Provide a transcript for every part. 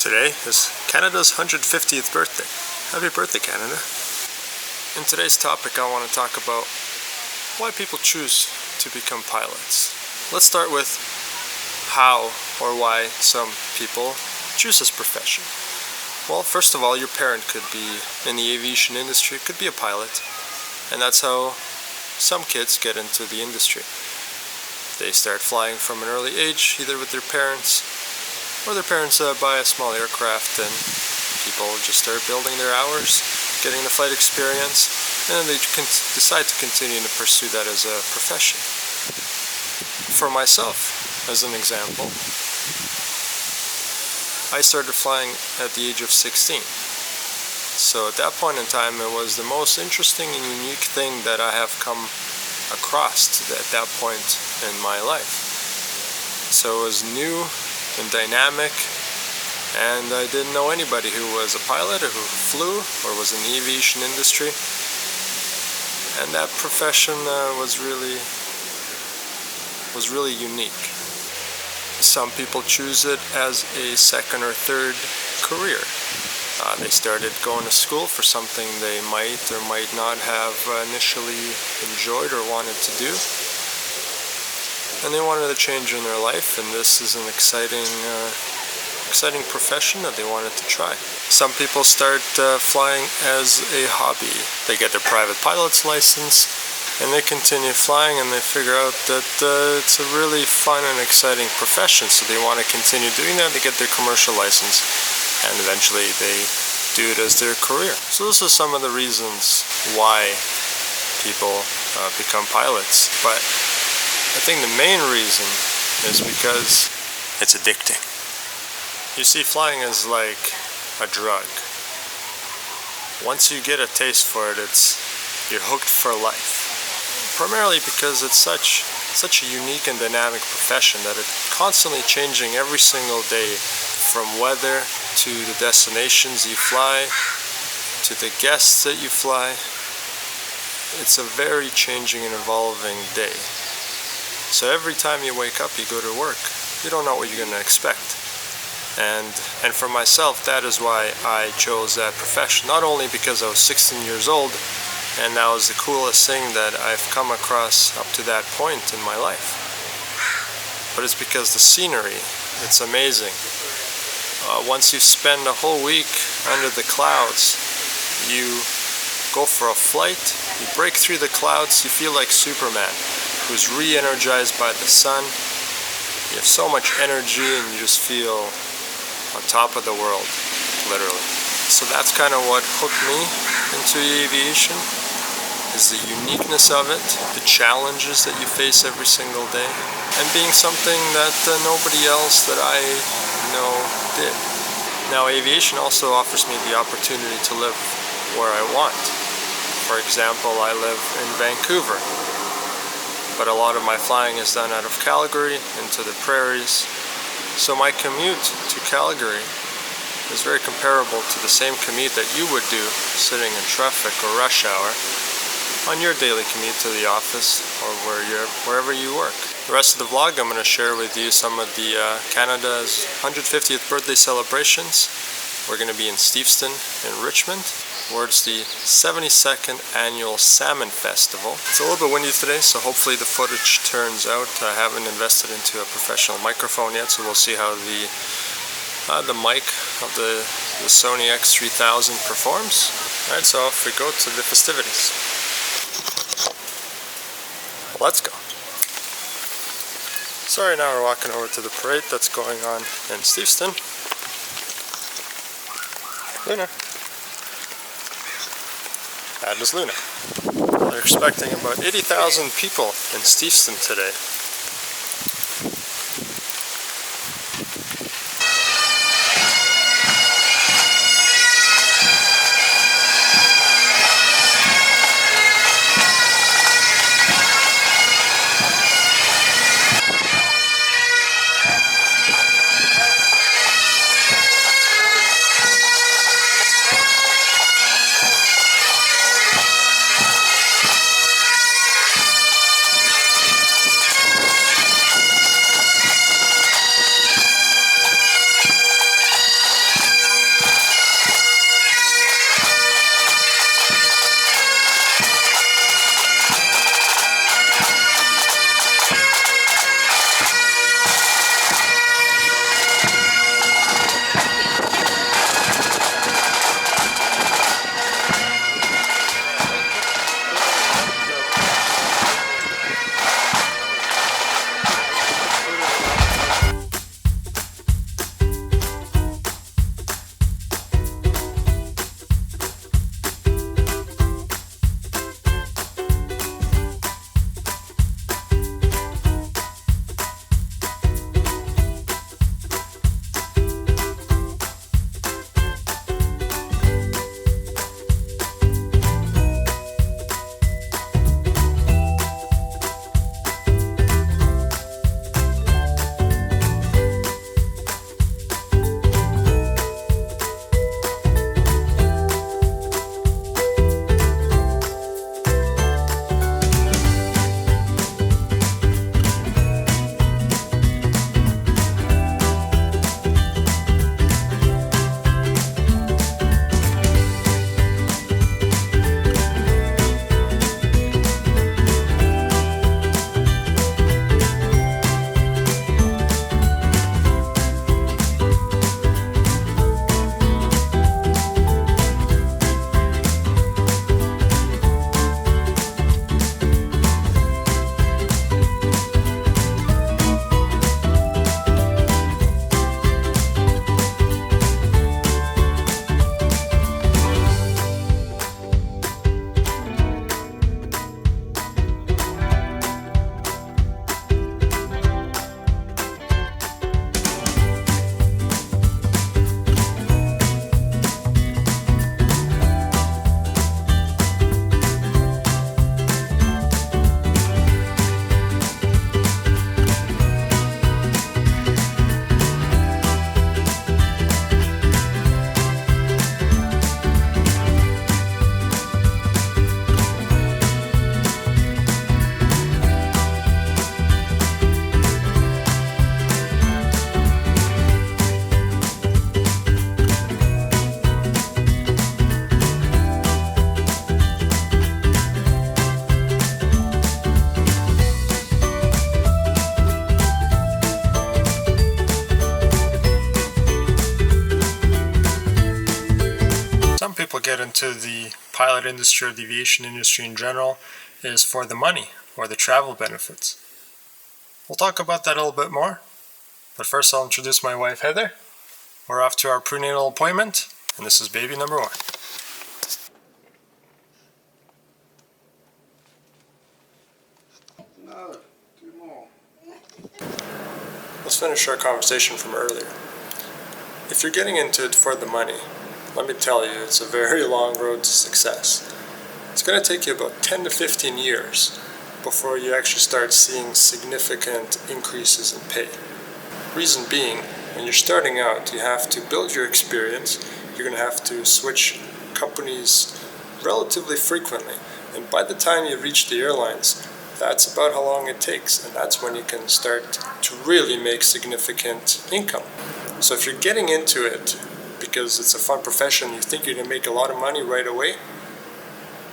Today is Canada's 150th birthday. Happy birthday, Canada. In today's topic, I want to talk about why people choose to become pilots. Let's start with how or why some people choose this profession. Well, first of all, your parent could be in the aviation industry, could be a pilot, and that's how some kids get into the industry. They start flying from an early age, either with their parents, or their parents buy a small aircraft, and people just start building their hours, getting the flight experience, and then they decide to continue to pursue that as a profession. For myself, as an example, I started flying at the age of 16. So at that point in time, it was the most interesting and unique thing that I have come across at that point in my life. So it was new and dynamic, and I didn't know anybody who was a pilot or who flew or was in the aviation industry, and that profession was really unique. Some people choose it as a second or third career. They started going to school for something they might or might not have initially enjoyed or wanted to do, and they wanted a change in their life, and this is an exciting profession that they wanted to try. Some people start flying as a hobby. They get their private pilot's license, and they continue flying, and they figure out that it's a really fun and exciting profession, so they want to continue doing that. They get their commercial license, and eventually they do it as their career. So this is some of the reasons why people become pilots, but I think the main reason is because it's addicting. You see, flying is like a drug. Once you get a taste for it, you're hooked for life. Primarily because it's such a unique and dynamic profession that it's constantly changing every single day, from weather to the destinations you fly, to the guests that you fly. It's a very changing and evolving day. So every time you wake up, you go to work, you don't know what you're going to expect. And for myself, that is why I chose that profession. Not only because I was 16 years old, and that was the coolest thing that I've come across up to that point in my life, but it's because the scenery, it's amazing. Once you spend a whole week under the clouds, you go for a flight, you break through the clouds, you feel like Superman, who's re-energized by the sun. You have so much energy and you just feel on top of the world, literally. So that's kind of what hooked me into aviation, is the uniqueness of it, the challenges that you face every single day, and being something that nobody else that I know did. Now, aviation also offers me the opportunity to live where I want. For example, I live in Vancouver, but a lot of my flying is done out of Calgary into the prairies. So my commute to Calgary is very comparable to the same commute that you would do sitting in traffic or rush hour on your daily commute to the office or wherever you work. The rest of the vlog, I'm going to share with you some of the Canada's 150th birthday celebrations. We're going to be in Steveston in Richmond, where it's the 72nd annual Salmon Festival. It's a little bit windy today, so hopefully the footage turns out. I haven't invested into a professional microphone yet, so we'll see how the mic of the Sony X3000 performs. Alright, so off we go to the festivities. Let's go. Sorry, now we're walking over to the parade that's going on in Steveston. Luna. That is Luna. They're expecting about 80,000 people in Steveston today. get into the pilot industry or the aviation industry in general is for the money or the travel benefits. We'll talk about that a little bit more, but first I'll introduce my wife Heather. We're off to our prenatal appointment, and this is baby number 1. No, 2 more. Let's finish our conversation from earlier. If you're getting into it for the money, let me tell you, it's a very long road to success. It's going to take you about 10 to 15 years before you actually start seeing significant increases in pay. Reason being, when you're starting out, you have to build your experience. You're going to have to switch companies relatively frequently. And by the time you reach the airlines, that's about how long it takes. And that's when you can start to really make significant income. So if you're getting into it because it's a fun profession, you think you're going to make a lot of money right away,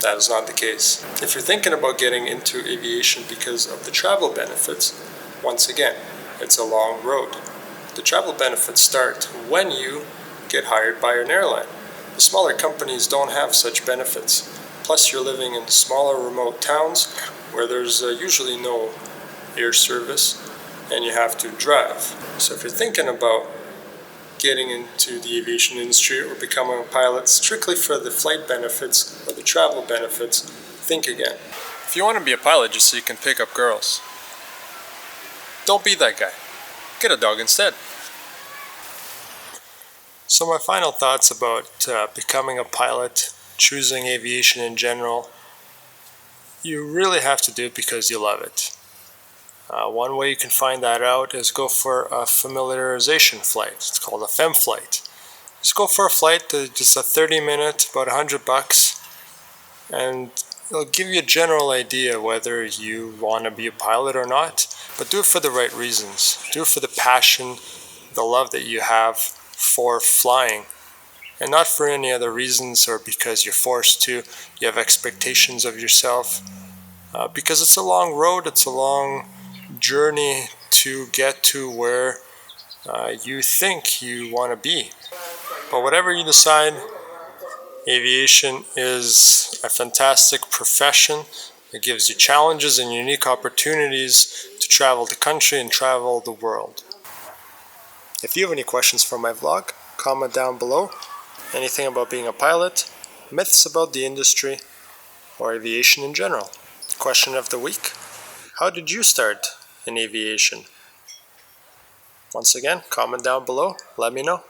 that is not the case. If you're thinking about getting into aviation because of the travel benefits, once again, it's a long road. The travel benefits start when you get hired by an airline. The smaller companies don't have such benefits. Plus you're living in smaller remote towns where there's usually no air service and you have to drive. So if you're thinking about getting into the aviation industry or becoming a pilot strictly for the flight benefits or the travel benefits, think again. If you want to be a pilot just so you can pick up girls, don't be that guy. Get a dog instead. So my final thoughts about becoming a pilot, choosing aviation in general, you really have to do it because you love it. One way you can find that out is go for a familiarization flight. It's called a fem flight. Just go for a flight, just a 30-minute, about $100, and it'll give you a general idea whether you want to be a pilot or not. But do it for the right reasons. Do it for the passion, the love that you have for flying, and not for any other reasons or because you're forced to. You have expectations of yourself. Because it's a long road, it's a long journey to get to where you think you want to be. But whatever you decide, aviation is a fantastic profession. It gives you challenges and unique opportunities to travel the country and travel the world. If you have any questions for my vlog, comment down below. Anything about being a pilot, myths about the industry, or aviation in general. Question of the week: how did you start in aviation? Once again, comment down below, let me know.